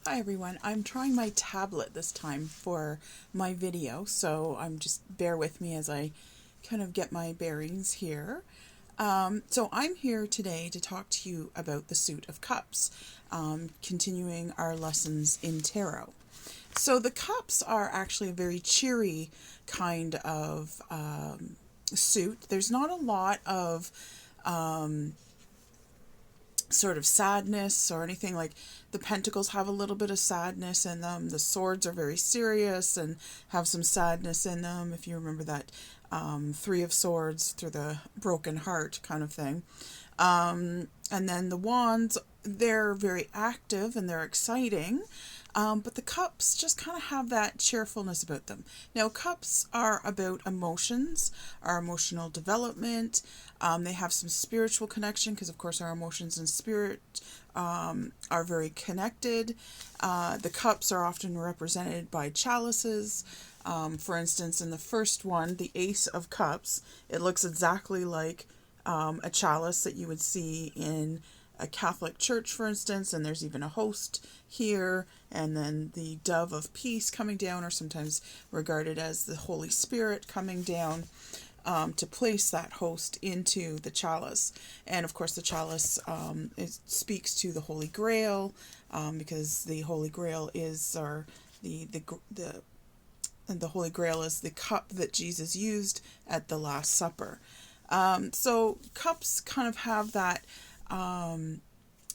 Hi everyone, I'm trying my tablet this time for my video, so just bear with me as I kind of get my bearings here. So I'm here today to talk to you about the Suit of Cups, continuing our lessons in tarot. So the cups are actually a very cheery kind of suit. There's not a lot of sort of sadness or anything. Like the pentacles have a little bit of sadness in them. The swords are very serious and have some sadness in them, if you remember that Three of Swords through the broken heart kind of thing. And then the wands, they're very active and they're exciting. But the cups just kind of have that cheerfulness about them. Now, cups are about emotions, our emotional development. They have some spiritual connection because, of course, our emotions and spirit are very connected. The cups are often represented by chalices. For instance, in the first one, the Ace of Cups, it looks exactly like a chalice that you would see in a Catholic church, for instance, and there's even a host here, and then the dove of peace coming down, or sometimes regarded as the Holy Spirit coming down to place that host into the chalice. And of course the chalice it speaks to the Holy Grail, because the Holy Grail is the Holy Grail is the cup that Jesus used at the Last Supper. So cups kind of have that,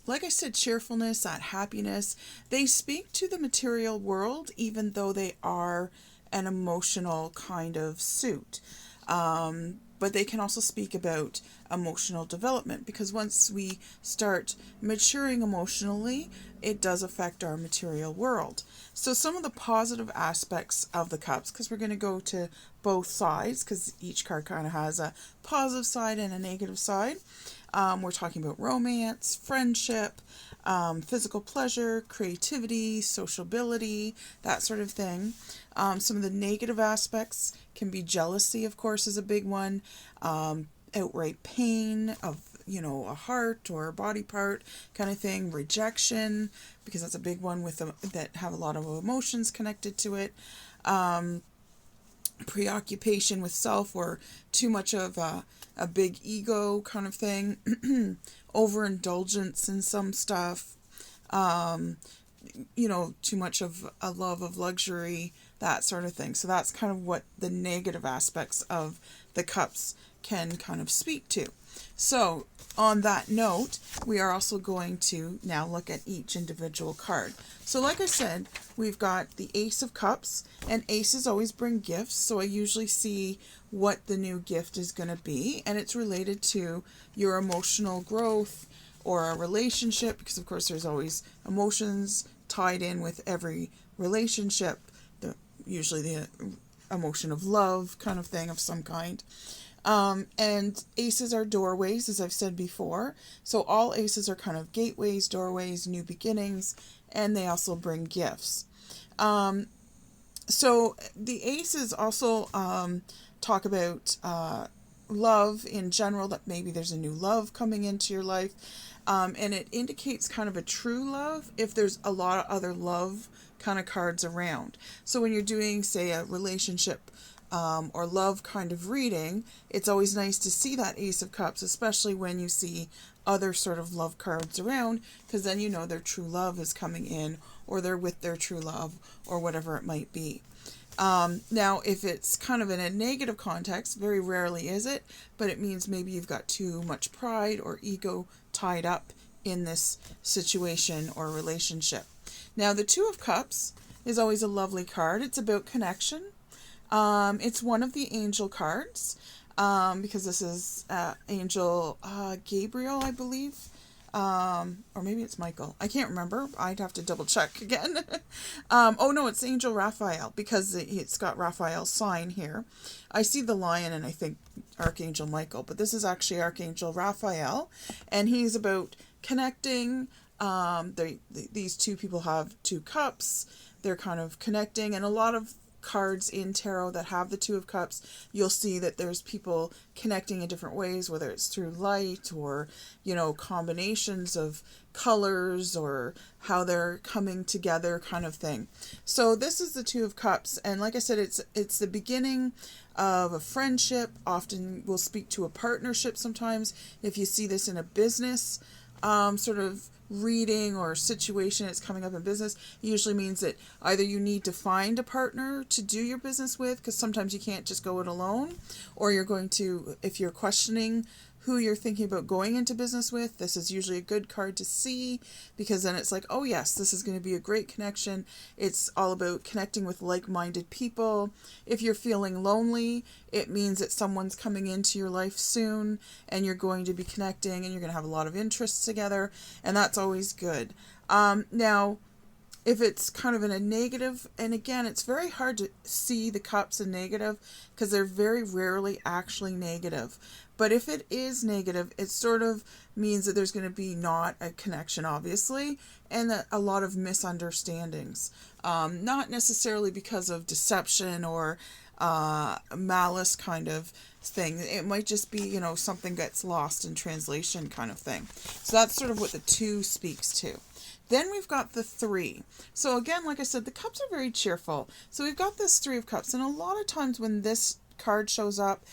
like I said, cheerfulness, that happiness. They speak to the material world, even though they are an emotional kind of suit. But they can also speak about emotional development, because once we start maturing emotionally, it does affect our material world. So some of the positive aspects of the cups, because we're going to go to both sides, because each card kind of has a positive side and a negative side. We're talking about romance, friendship, physical pleasure, creativity, sociability, that sort of thing. Some of the negative aspects can be jealousy, of course, is a big one. Outright pain of, a heart or a body part kind of thing. Rejection, because that's a big one with that have a lot of emotions connected to it. Preoccupation with self, or too much of a big ego kind of thing. Overindulgence in some stuff. Too much of a love of luxury, that sort of thing. So that's kind of what the negative aspects of the cups can kind of speak to. So on that note, we are also going to now look at each individual card. So like I said, we've got the Ace of Cups, and aces always bring gifts. So I usually see what the new gift is going to be, and it's related to your emotional growth or a relationship, because of course there's always emotions tied in with every relationship, usually the emotion of love kind of thing of some kind. And aces are doorways, as I've said before. So all aces are kind of gateways, doorways, new beginnings, and they also bring gifts. So the aces also talk about love in general, that maybe there's a new love coming into your life. And it indicates kind of a true love if there's a lot of other love kind of cards around. So when you're doing, say, a relationship or love kind of reading, it's always nice to see that Ace of Cups, especially when you see other sort of love cards around, because then you know their true love is coming in, or they're with their true love, or whatever it might be. Now, if it's kind of in a negative context, very rarely is it, but it means maybe you've got too much pride or ego tied up in this situation or relationship. Now, the Two of Cups is always a lovely card. It's about connection. It's one of the angel cards, because this is Angel Gabriel, I believe. Or maybe it's Michael. I can't remember. I'd have to double check again. Oh no, it's Angel Raphael, because it's got Raphael's sign here. I see the lion and I think Archangel Michael, but this is actually Archangel Raphael, and he's about connecting. These two people have two cups. They're kind of connecting, and a lot of cards in tarot that have the Two of Cups, you'll see that there's people connecting in different ways, whether it's through light or, combinations of colors or how they're coming together kind of thing. So this is the Two of Cups, and like I said, it's the beginning of a friendship. Often we'll speak to a partnership sometimes. If you see this in a business sort of reading or situation, it's coming up in business, it usually means that either you need to find a partner to do your business with, because sometimes you can't just go it alone, or you're going to, if you're questioning who you're thinking about going into business with, this is usually a good card to see, because then it's like, oh yes, this is going to be a great connection. It's all about connecting with like-minded people. If you're feeling lonely, it means that someone's coming into your life soon, and you're going to be connecting, and you're going to have a lot of interests together, and that's always good. Now, if it's kind of in a negative, and again, it's very hard to see the cups in negative because they're very rarely actually negative. But if it is negative, it sort of means that there's going to be not a connection, obviously, and that a lot of misunderstandings. Not necessarily because of deception or malice kind of thing. It might just be, something gets lost in translation kind of thing. So that's sort of what the 2 speaks to. Then we've got the 3. So again, like I said, the cups are very cheerful. So we've got this 3 of cups, and a lot of times when this card shows up,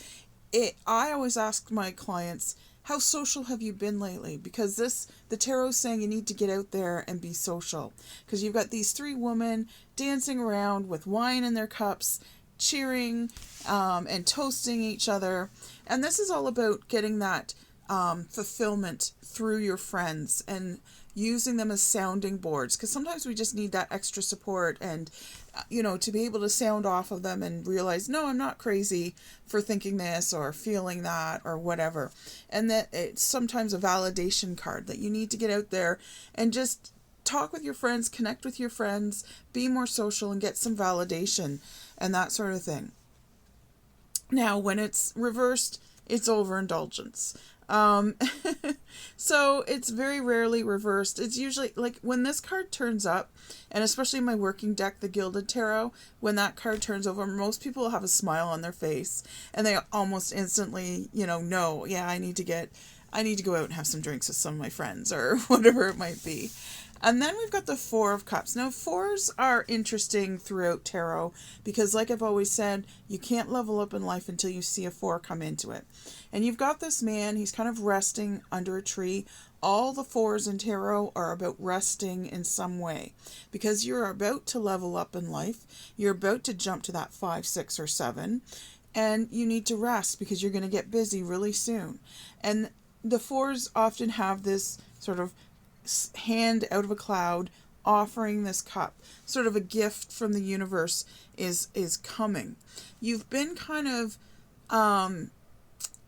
I always ask my clients, how social have you been lately? Because the tarot's saying you need to get out there and be social. Because you've got these 3 women dancing around with wine in their cups, cheering and toasting each other. And this is all about getting that fulfillment through your friends and using them as sounding boards, because sometimes we just need that extra support and to be able to sound off of them and realize, no, I'm not crazy for thinking this or feeling that or whatever. And that it's sometimes a validation card that you need to get out there and just talk with your friends, connect with your friends, be more social and get some validation and that sort of thing. Now, when it's reversed, it's overindulgence. So it's very rarely reversed. It's usually like when this card turns up, and especially in my working deck, the Gilded Tarot, when that card turns over, most people will have a smile on their face and they almost instantly, know, yeah, I need to go out and have some drinks with some of my friends or whatever it might be. And then we've got the 4 of Cups. Now, 4s are interesting throughout tarot because, like I've always said, you can't level up in life until you see a 4 come into it. And you've got this man, he's kind of resting under a tree. All the 4s in tarot are about resting in some way because you're about to level up in life. You're about to jump to that 5, 6, or 7, and you need to rest because you're going to get busy really soon. And the 4s often have this sort of hand out of a cloud offering this cup, sort of a gift from the universe is coming. You've been kind of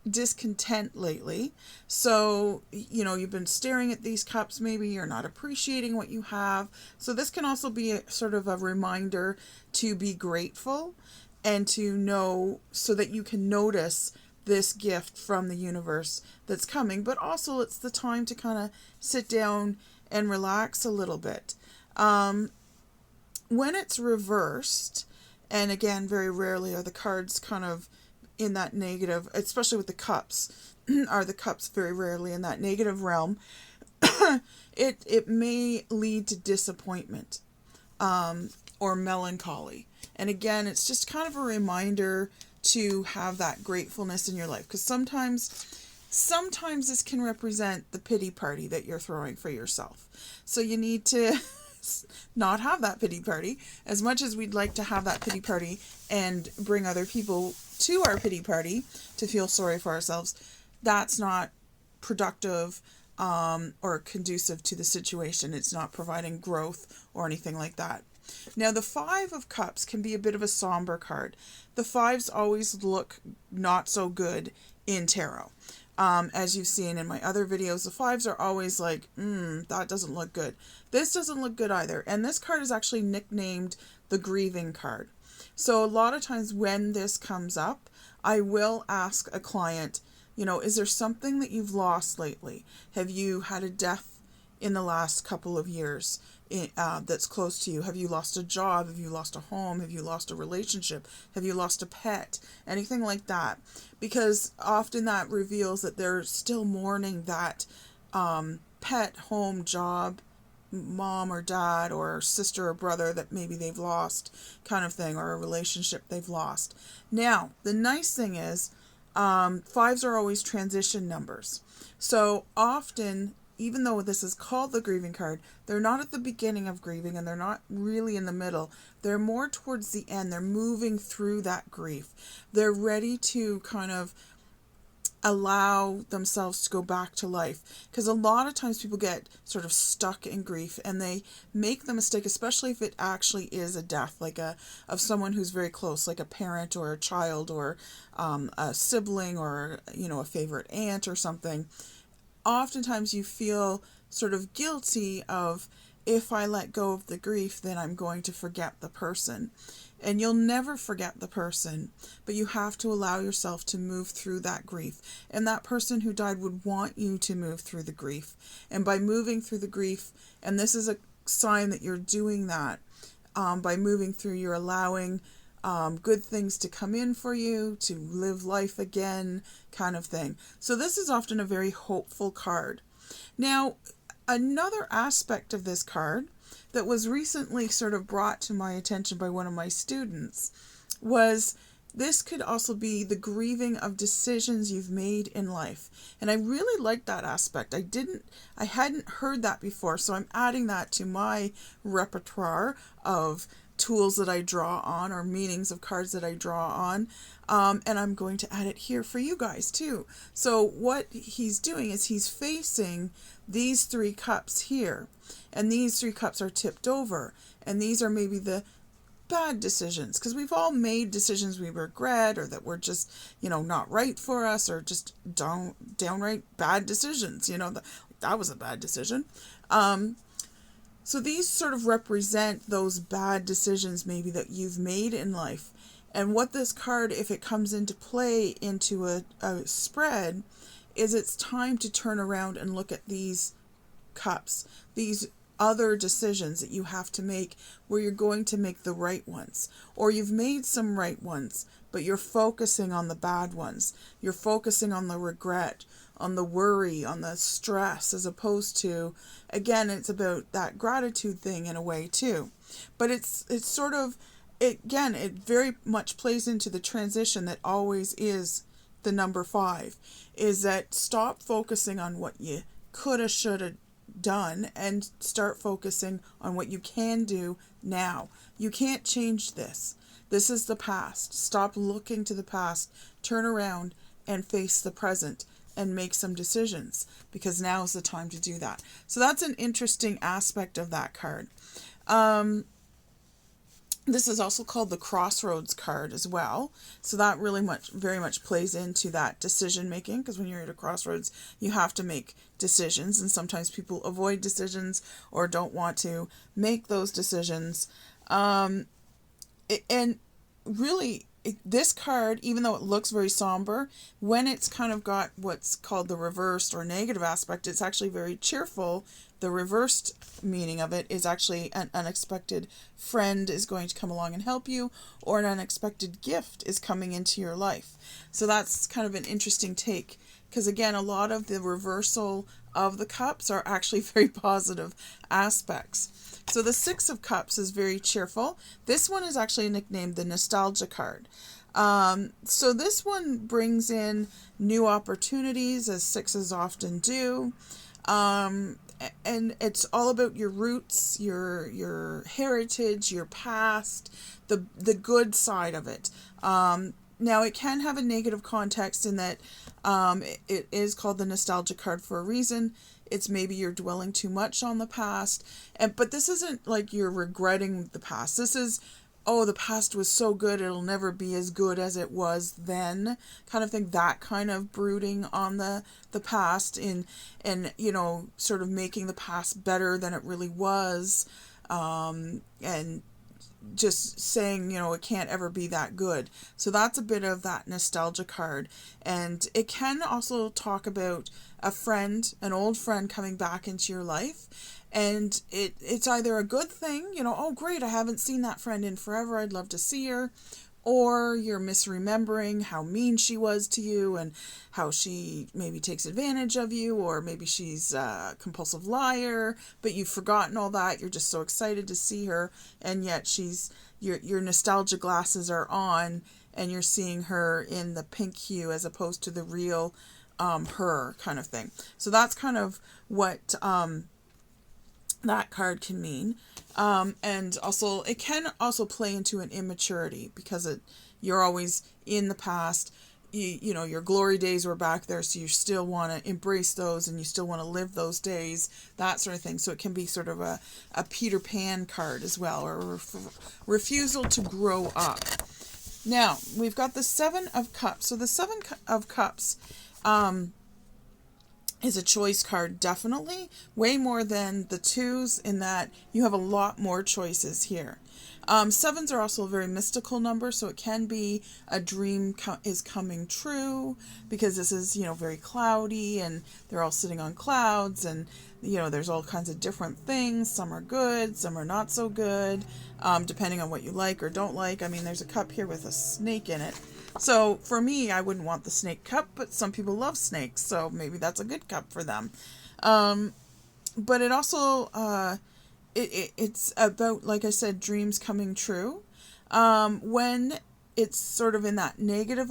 discontent lately, so you've been staring at these cups, maybe you're not appreciating what you have, so this can also be a sort of a reminder to be grateful and to know, so that you can notice this gift from the universe that's coming, but also it's the time to kind of sit down and relax a little bit. When it's reversed, and again, very rarely are the cards kind of in that negative, especially with the cups, are the cups very rarely in that negative realm, it may lead to disappointment or melancholy. And again, it's just kind of a reminder to have that gratefulness in your life, because sometimes this can represent the pity party that you're throwing for yourself. So you need to not have that pity party. As much as we'd like to have that pity party and bring other people to our pity party to feel sorry for ourselves, that's not productive or conducive to the situation. It's not providing growth or anything like that. Now, the 5 of Cups can be a bit of a somber card. The 5s always look not so good in tarot. As you've seen in my other videos, the 5s are always like, that doesn't look good. This doesn't look good either. And this card is actually nicknamed the grieving card. So a lot of times when this comes up, I will ask a client, is there something that you've lost lately? Have you had a death in the last couple of years that's close to you? Have you lost a job? Have you lost a home? Have you lost a relationship? Have you lost a pet? Anything like that. Because often that reveals that they're still mourning that pet, home, job, mom or dad or sister or brother that maybe they've lost, kind of thing, or a relationship they've lost. Now, the nice thing is, fives are always transition numbers. So often, even though this is called the grieving card, they're not at the beginning of grieving and they're not really in the middle. They're more towards the end. They're moving through that grief. They're ready to kind of allow themselves to go back to life, because a lot of times people get sort of stuck in grief and they make the mistake, especially if it actually is a death, like of someone who's very close, like a parent or a child or a sibling or a favorite aunt or something. Oftentimes you feel sort of guilty of, if I let go of the grief, then I'm going to forget the person. And you'll never forget the person, but you have to allow yourself to move through that grief. And that person who died would want you to move through the grief. And by moving through the grief, and this is a sign that you're doing that, by moving through, you're allowing good things to come in for you, to live life again, kind of thing. So this is often a very hopeful card. Now, another aspect of this card that was recently sort of brought to my attention by one of my students was, this could also be the grieving of decisions you've made in life. And I really like that aspect. I hadn't heard that before, so I'm adding that to my repertoire of tools that I draw on, or meanings of cards that I draw on. And I'm going to add it here for you guys too. So what he's doing is he's facing these 3 cups here, and these 3 cups are tipped over, and these are maybe the bad decisions, because we've all made decisions we regret, or that were just not right for us, or just downright bad decisions. That was a bad decision. So these sort of represent those bad decisions maybe that you've made in life. And what this card, if it comes into play into a spread, is it's time to turn around and look at these cups, these other decisions that you have to make, where you're going to make the right ones, or you've made some right ones, but you're focusing on the bad ones. You're focusing on the regret, on the worry, on the stress, as opposed to, again, it's about that gratitude thing in a way too. But it's sort of, it very much plays into the transition that always is the number 5, is that stop focusing on what you coulda, shoulda done and start focusing on what you can do now. You can't change this. This is the past. Stop looking to the past. Turn around and face the present and make some decisions, because now is the time to do that. So that's an interesting aspect of that card. This is also called the Crossroads card as well. So that very much plays into that decision making, because when you're at a crossroads, you have to make decisions, and sometimes people avoid decisions or don't want to make those decisions. And really, this card, even though it looks very somber, when it's kind of got what's called the reversed or negative aspect, it's actually very cheerful. The reversed meaning of it is actually an unexpected friend is going to come along and help you, or an unexpected gift is coming into your life. So that's kind of an interesting take, because again, a lot of the reversal of the cups are actually very positive aspects. So the 6 of Cups is very cheerful. This one is actually nicknamed the Nostalgia card. So this one brings in new opportunities, as 6s often do. And it's all about your roots, your heritage, your past, the good side of it. Now, it can have a negative context in that it is called the Nostalgia card for a reason. It's maybe you're dwelling too much on the past, but this isn't like you're regretting the past. This is, oh, the past was so good, it'll never be as good as it was then, kind of thing. That kind of brooding on the past and sort of making the past better than it really was, and just saying, it can't ever be that good. So that's a bit of that nostalgia card. And it can also talk about a friend, an old friend coming back into your life. And it's either a good thing, oh great, I haven't seen that friend in forever, I'd love to see her. Or you're misremembering how mean she was to you and how she maybe takes advantage of you, or maybe she's a compulsive liar, but you've forgotten all that. You're just so excited to see her, and yet your nostalgia glasses are on, and you're seeing her in the pink hue as opposed to the real her kind of thing. So that's kind of what that card can mean. And also it can also play into an immaturity, because you're always in the past. Your glory days were back there, so you still want to embrace those and you still want to live those days, that sort of thing. So it can be sort of a Peter Pan card as well, or a refusal to grow up. Now we've got the Seven of Cups. So the Seven of Cups is a choice card, definitely. Way more than the twos, in that you have a lot more choices here. Sevens are also a very mystical number, so it can be a dream is coming true, because this is, very cloudy, and they're all sitting on clouds, and, there's all kinds of different things. Some are good, some are not so good, depending on what you like or don't like. I mean, there's a cup here with a snake in it. So for me, I wouldn't want the snake cup, but some people love snakes, so maybe that's a good cup for them. But it also, it's about, like I said, dreams coming true. When it's sort of in that negative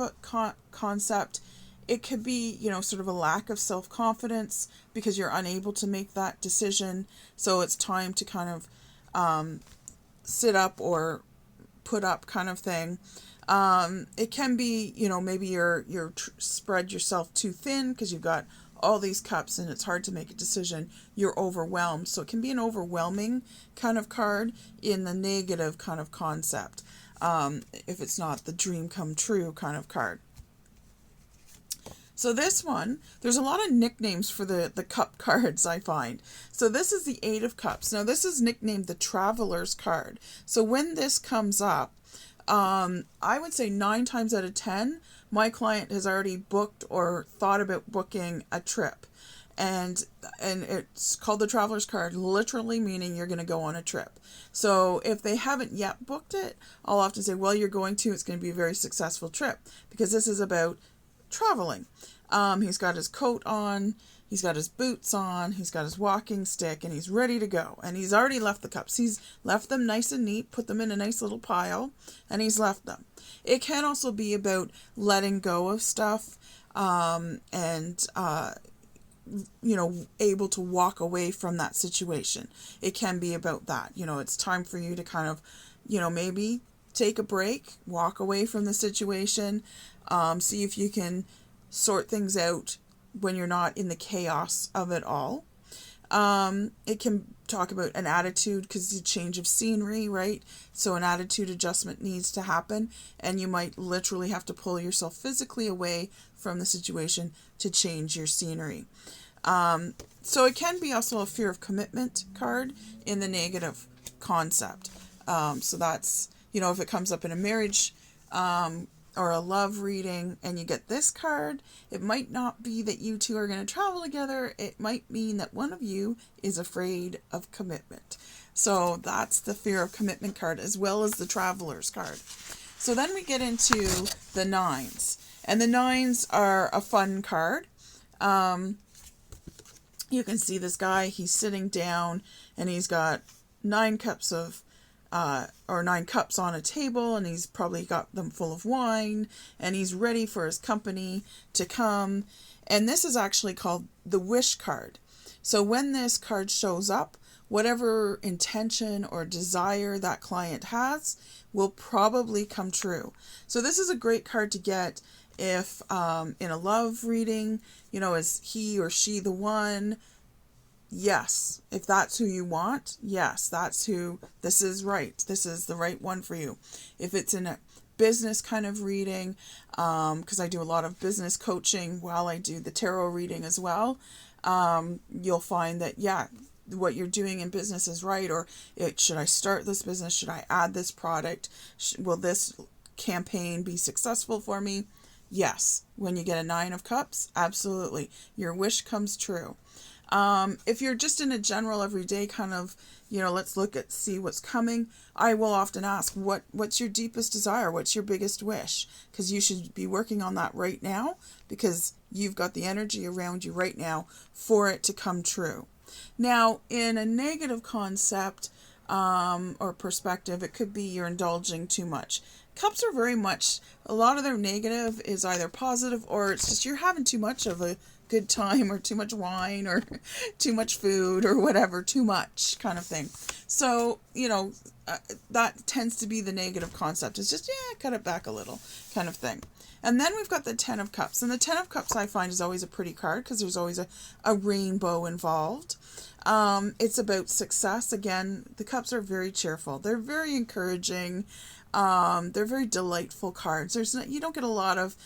concept, it could be, sort of a lack of self-confidence because you're unable to make that decision. So it's time to kind of sit up or put up kind of thing. It can be, maybe you're spread yourself too thin because you've got all these cups and it's hard to make a decision. You're overwhelmed. So it can be an overwhelming kind of card in the negative kind of concept, if it's not the dream come true kind of card. So this one, there's a lot of nicknames for the cup cards, I find. So this is the Eight of Cups. Now this is nicknamed the Traveler's card. So when this comes up, I would say 9 times out of 10, my client has already booked or thought about booking a trip. And it's called the Traveler's card, literally meaning you're going to go on a trip. So if they haven't yet booked it, I'll often say, well, you're going to, it's going to be a very successful trip, because this is about traveling. He's got his coat on, he's got his boots on, he's got his walking stick, and he's ready to go. And he's already left the cups. He's left them nice and neat, put them in a nice little pile, and he's left them. It can also be about letting go of stuff, and able to walk away from that situation. It can be about that. It's time for you to kind of, maybe take a break, walk away from the situation, see if you can sort things out when you're not in the chaos of it all. It can talk about an attitude, because the change of scenery, right? So an attitude adjustment needs to happen, and you might literally have to pull yourself physically away from the situation to change your scenery. So it can be also a fear of commitment card in the negative concept. So that's, if it comes up in a marriage, or a love reading, and you get this card, it might not be that you two are going to travel together. It might mean that one of you is afraid of commitment. So that's the fear of commitment card, as well as the Traveler's card. So then we get into the nines, and the nines are a fun card. You can see this guy, he's sitting down, and he's got 9 cups on a table, and he's probably got them full of wine, and he's ready for his company to come. And this is actually called the Wish card. So when this card shows up, whatever intention or desire that client has will probably come true. So this is a great card to get if in a love reading, is he or she the one? Yes. If that's who you want, yes, this is right. This is the right one for you. If it's in a business kind of reading, because I do a lot of business coaching while I do the tarot reading as well, you'll find that, what you're doing in business is right, or should I start this business? Should I add this product? Will this campaign be successful for me? Yes. When you get a 9 of Cups, absolutely. Your wish comes true. If you're just in a general everyday kind of, let's see what's coming, I will often ask, what's your deepest desire? What's your biggest wish? Because you should be working on that right now, because you've got the energy around you right now for it to come true. Now, in a negative concept or perspective, it could be you're indulging too much. Cups are very much, a lot of their negative is either positive, or it's just you're having too much of a good time, or too much wine, or too much food, or whatever, too much kind of thing. So, that tends to be the negative concept. It's just, cut it back a little kind of thing. And then we've got the 10 of Cups. And the 10 of Cups I find is always a pretty card, because there's always a rainbow involved. It's about success. Again, the Cups are very cheerful. They're very encouraging. They're very delightful cards. You don't get a lot of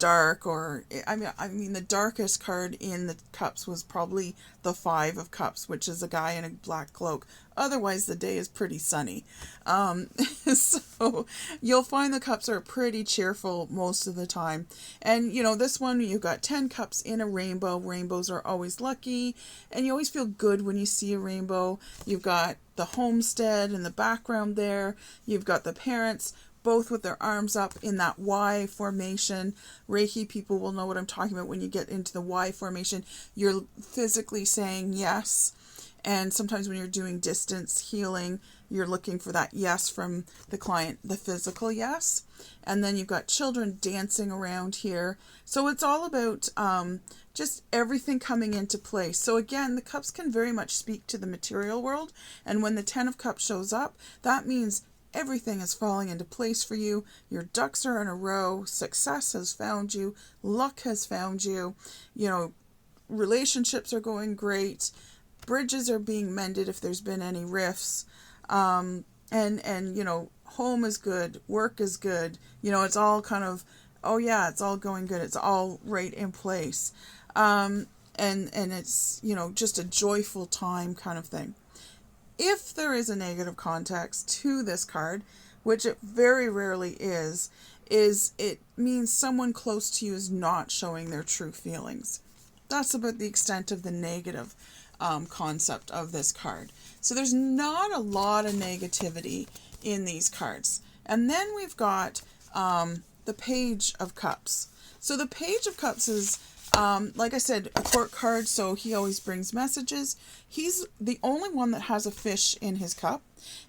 dark, or I mean the darkest card in the Cups was probably the 5 of Cups, which is a guy in a black cloak. Otherwise the day is pretty sunny. So you'll find the Cups are pretty cheerful most of the time. And this one, you've got 10 Cups in a rainbow. Rainbows are always lucky, and you always feel good when you see a rainbow. You've got the homestead in the background there. You've got the parents both with their arms up in that Y formation. Reiki people will know what I'm talking about. When you get into the Y formation, you're physically saying yes. And sometimes when you're doing distance healing, you're looking for that yes from the client, the physical yes. And then you've got children dancing around here. So it's all about just everything coming into place. So again, the Cups can very much speak to the material world. And when the 10 of Cups shows up, that means everything is falling into place for you. Your ducks are in a row. Success has found you. Luck has found you. Relationships are going great. Bridges are being mended if there's been any rifts. And home is good. Work is good. It's all kind of, it's all going good. It's all right in place. And it's, just a joyful time kind of thing. If there is a negative context to this card, which it very rarely is it means someone close to you is not showing their true feelings. That's about the extent of the negative concept of this card. So there's not a lot of negativity in these cards. And then we've got the Page of Cups. So the Page of Cups is, like I said, a court card, so he always brings messages. He's the only one that has a fish in his cup,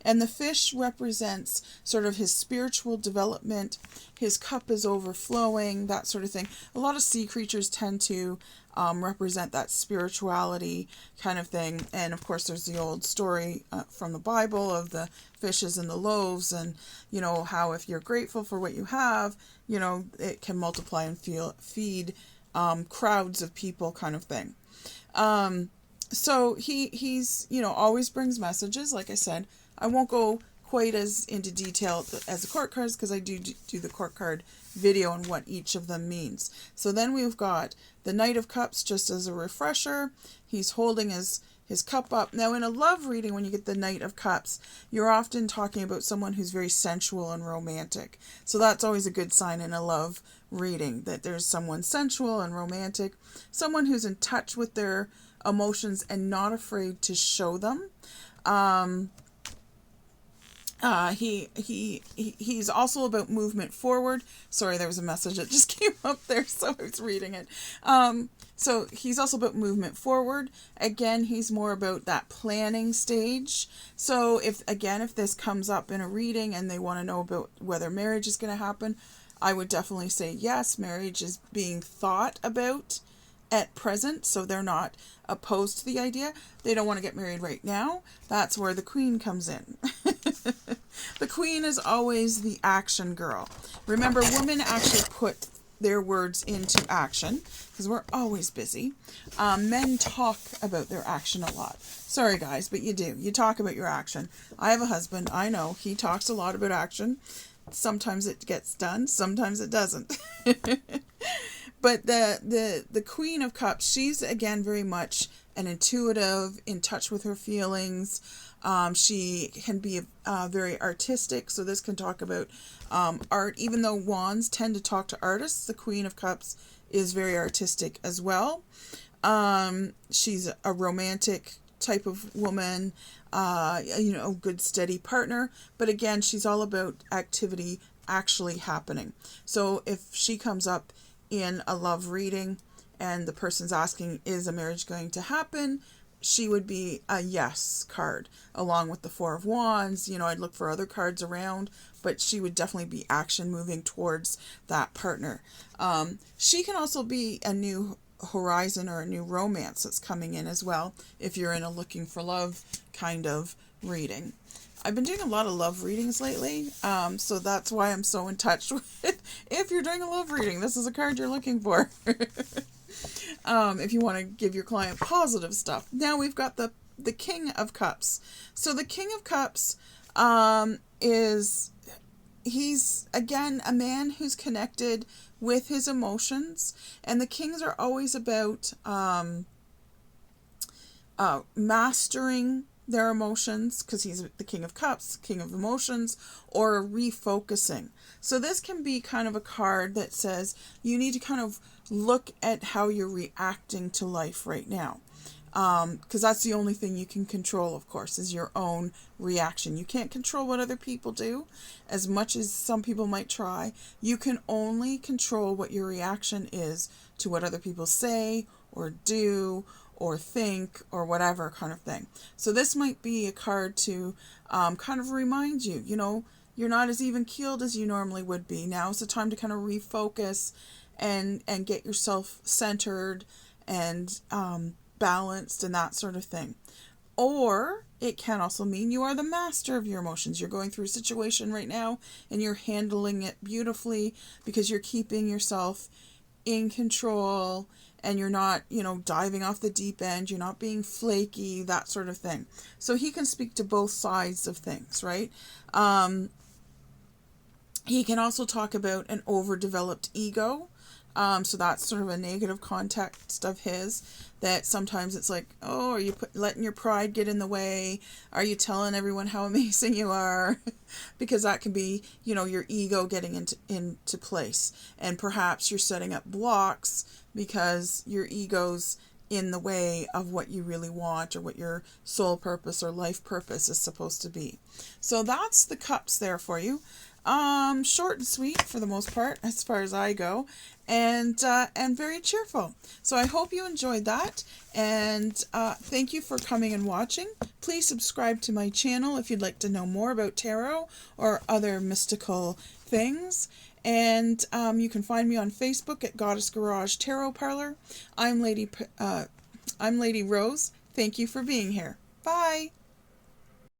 and the fish represents sort of his spiritual development. His cup is overflowing, that sort of thing. A lot of sea creatures tend to represent that spirituality kind of thing. And of course, there's the old story from the Bible of the fishes and the loaves, and how if you're grateful for what you have, it can multiply and feed crowds of people kind of thing. So he's always brings messages. Like I said, I won't go quite as into detail as the court cards, because I do the court card video on what each of them means. So then we've got the Knight of Cups, just as a refresher. He's holding his cup up. Now, in a love reading, when you get the Knight of Cups, you're often talking about someone who's very sensual and romantic. So that's always a good sign in a love reading, that there's someone sensual and romantic, someone who's in touch with their emotions and not afraid to show them. He's also about movement forward. Sorry, there was a message that just came up there, so I was reading it. So he's also about movement forward. Again, he's more about that planning stage. So if this comes up in a reading and they want to know about whether marriage is going to happen, I would definitely say yes, marriage is being thought about at present, so they're not opposed to the idea. They don't want to get married right now. That's where the Queen comes in. The Queen is always the action girl. Remember, women actually put their words into action, because we're always busy. Men talk about their action a lot. Sorry guys, but you do. You talk about your action. I have a husband. I know he talks a lot about action. Sometimes it gets done, sometimes it doesn't. But the Queen of Cups, she's again very much and intuitive, in touch with her feelings. She can be very artistic, so this can talk about art. Even though wands tend to talk to artists, the Queen of Cups is very artistic as well. She's a romantic type of woman, good steady partner, but again, she's all about activity actually happening. So if she comes up in a love reading and the person's asking, is a marriage going to happen, she would be a yes card, along with the Four of Wands. I'd look for other cards around, but she would definitely be action moving towards that partner. She can also be a new horizon or a new romance that's coming in as well, if you're in a looking for love kind of reading. I've been doing a lot of love readings lately, so that's why I'm so in touch with, if you're doing a love reading, this is a card you're looking for. If you want to give your client positive stuff. Now we've got the King of Cups. So the King of Cups he's again a man who's connected with his emotions, and the kings are always about mastering their emotions, because he's the King of Cups, King of Emotions, or refocusing. So this can be kind of a card that says you need to kind of look at how you're reacting to life right now. Because that's the only thing you can control, of course, is your own reaction. You can't control what other people do, as much as some people might try. You can only control what your reaction is to what other people say or do or think or whatever kind of thing. So this might be a card to kind of remind you, you're not as even keeled as you normally would be. Now's the time to kind of refocus and get yourself centered and balanced and that sort of thing. Or it can also mean you are the master of your emotions. You're going through a situation right now and you're handling it beautifully because you're keeping yourself in control and you're not, diving off the deep end. You're not being flaky, that sort of thing. So he can speak to both sides of things, right? He can also talk about an overdeveloped ego. So that's sort of a negative context of his, that sometimes it's like, oh, are you letting your pride get in the way? Are you telling everyone how amazing you are? Because that can be, your ego getting into place. And perhaps you're setting up blocks because your ego's in the way of what you really want or what your soul purpose or life purpose is supposed to be. So that's the cups there for you. Short and sweet for the most part, as far as I go, and very cheerful. So I hope you enjoyed that, and thank you for coming and watching. Please subscribe to my channel if you'd like to know more about tarot or other mystical things. And you can find me on Facebook at Goddess Garage Tarot Parlor. I'm Lady Rose. Thank you for being here. Bye.